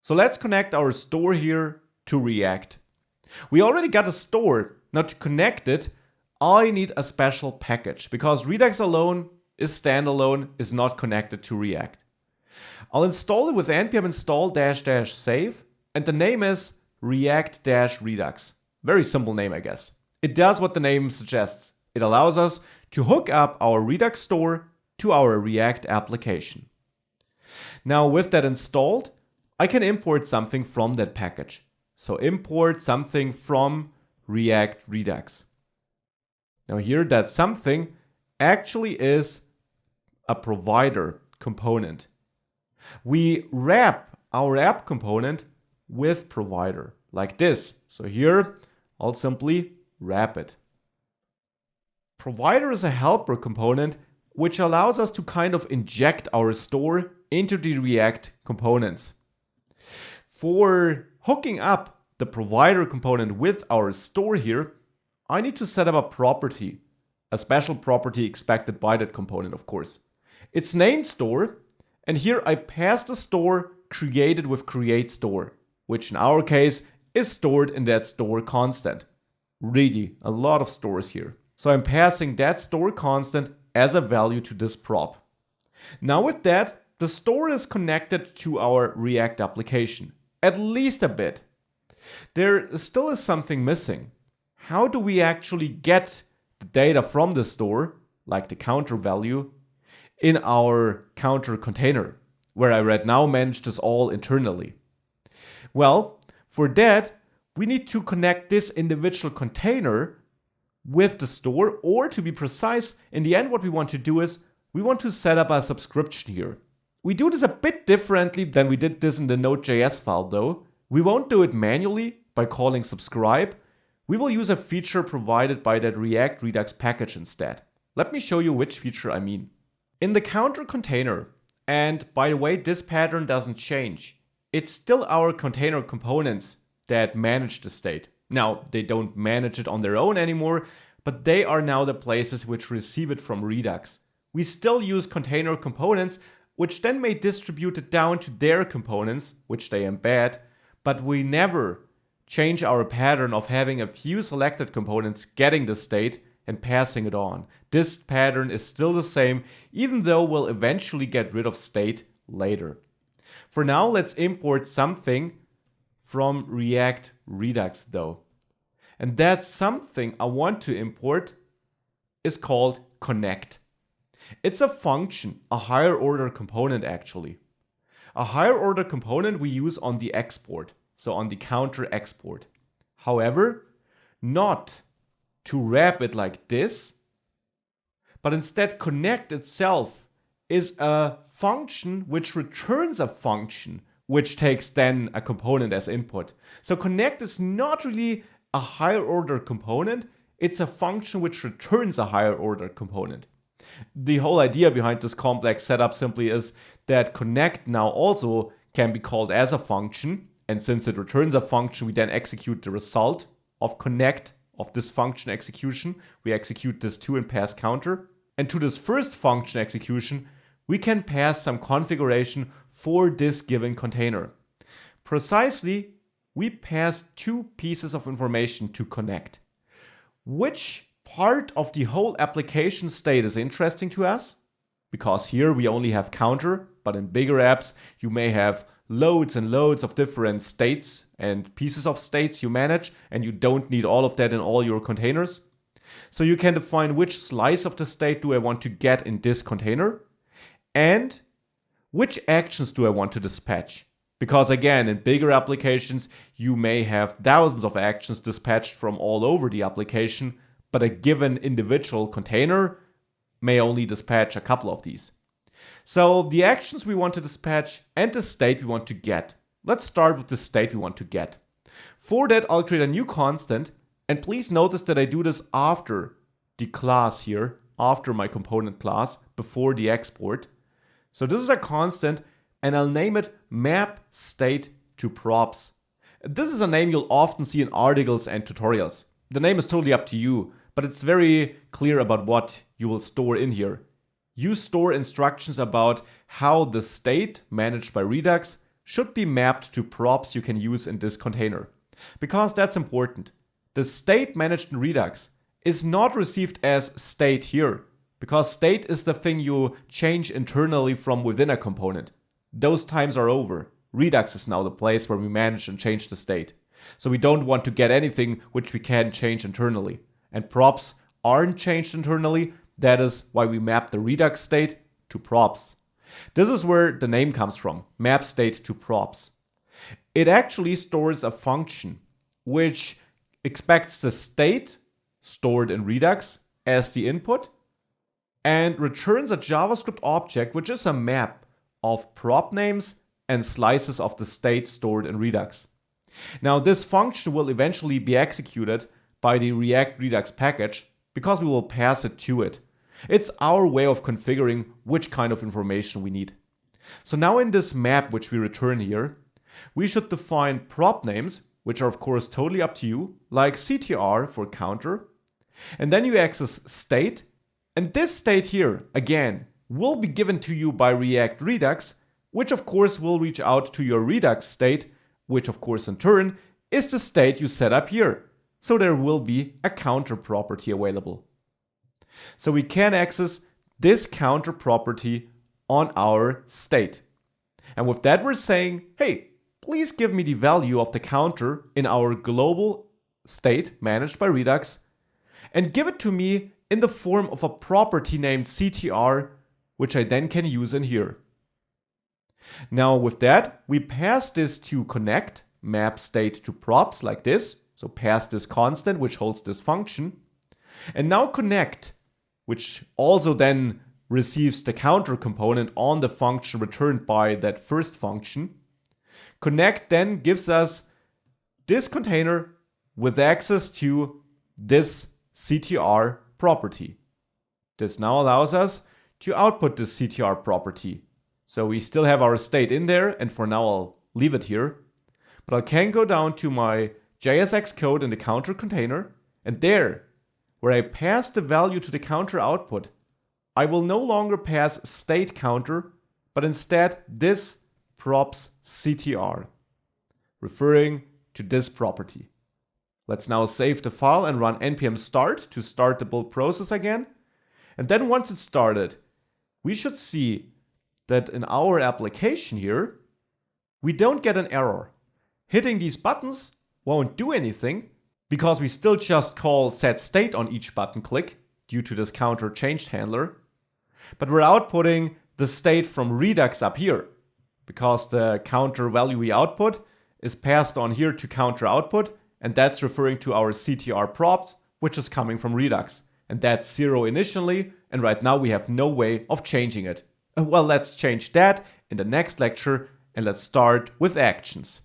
So let's connect our store here to React. We already got a store. Now to connect it, I need a special package because Redux alone is standalone, is not connected to React. I'll install it with npm install -- save, and the name is react-redux. Very simple name, I guess. It does what the name suggests. It allows us to hook up our Redux store to our React application. Now with that installed, I can import something from that package. So import something from React Redux. Now here that something actually is a provider component. We wrap our app component with provider like this. So here I'll simply wrap it. Provider is a helper component which allows us to kind of inject our store into the React components. For hooking up the provider component with our store here, I need to set up a property, a special property expected by that component, of course. It's named store, and here I pass the store created with create store, which in our case is stored in that store constant. Really, a lot of stores here. So I'm passing that store constant as a value to this prop. Now with that, the store is connected to our React application, at least a bit. There still is something missing. How do we actually get the data from the store, like the counter value, in our counter container, where I right now manage this all internally? Well, for that, we need to connect this individual container with the store, or to be precise, in the end what we want to do is we want to set up a subscription here. We do this a bit differently than we did this in the Node.js file though. We won't do it manually by calling subscribe. We will use a feature provided by that React Redux package instead. Let me show you which feature I mean. In the counter container, and by the way, this pattern doesn't change. It's still our container components that manage the state. Now, they don't manage it on their own anymore, but they are now the places which receive it from Redux. We still use container components, which then may distribute it down to their components, which they embed, but we never change our pattern of having a few selected components getting the state and passing it on. This pattern is still the same, even though we'll eventually get rid of state later. For now, let's import something from React Redux though. And that something I want to import is called connect. It's a function, a higher order component actually. A higher order component we use on the export, so on the counter export. However, not to wrap it like this, but instead connect itself is a function which returns a function which takes then a component as input. So connect is not really a higher order component, it's a function which returns a higher order component. The whole idea behind this complex setup simply is that connect now also can be called as a function, and since it returns a function, we then execute the result of connect of this function execution. We execute this to and pass counter. And to this first function execution, we can pass some configuration for this given container. Precisely, we pass two pieces of information to connect. Which part of the whole application state is interesting to us? Because here we only have counter, but in bigger apps, you may have loads and loads of different states and pieces of states you manage, and you don't need all of that in all your containers. So you can define which slice of the state do I want to get in this container, and which actions do I want to dispatch. Because again, in bigger applications, you may have thousands of actions dispatched from all over the application, but a given individual container may only dispatch a couple of these. So the actions we want to dispatch and the state we want to get. Let's start with the state we want to get. For that, I'll create a new constant, and please notice that I do this after the class here, after my component class, before the export. So this is a constant, and I'll name it map state to props. This is a name you'll often see in articles and tutorials. The name is totally up to you, but it's very clear about what you will store in here. You store instructions about how the state managed by Redux should be mapped to props you can use in this container. Because that's important. The state managed in Redux is not received as state here, because state is the thing you change internally from within a component. Those times are over. Redux is now the place where we manage and change the state. So we don't want to get anything which we can change internally. And props aren't changed internally. That is why we map the Redux state to props. This is where the name comes from, map state to props. It actually stores a function which expects the state stored in Redux as the input and returns a JavaScript object which is a map of prop names and slices of the state stored in Redux. Now this function will eventually be executed by the React Redux package because we will pass it to it. It's our way of configuring which kind of information we need. So now in this map which we return here, we should define prop names, which are of course totally up to you, like CTR for counter. And then you access state, and this state here, again, will be given to you by React Redux, which of course will reach out to your Redux state, which of course in turn is the state you set up here. So there will be a counter property available. So we can access this counter property on our state. And with that we're saying, hey, please give me the value of the counter in our global state managed by Redux and give it to me in the form of a property named CTR, which I then can use in here. Now with that, we pass this to connect map state to props like this. So pass this constant which holds this function. And now connect, which also then receives the counter component on the function returned by that first function. Connect then gives us this container with access to this CTR property. This now allows us to output this CTR property. So we still have our state in there, and for now I'll leave it here. But I can go down to my JSX code in the counter container, and there, where I pass the value to the counter output, I will no longer pass state counter, but instead this props CTR, referring to this property. Let's now save the file and run npm start to start the build process again. And then once it's started, we should see that in our application here, we don't get an error. Hitting these buttons won't do anything because we still just call set state on each button click due to this counter changed handler. But we're outputting the state from Redux up here because the counter value we output is passed on here to counter output, and that's referring to our CTR props, which is coming from Redux. And that's 0 initially, and right now we have no way of changing it. Well, let's change that in the next lecture, and let's start with actions.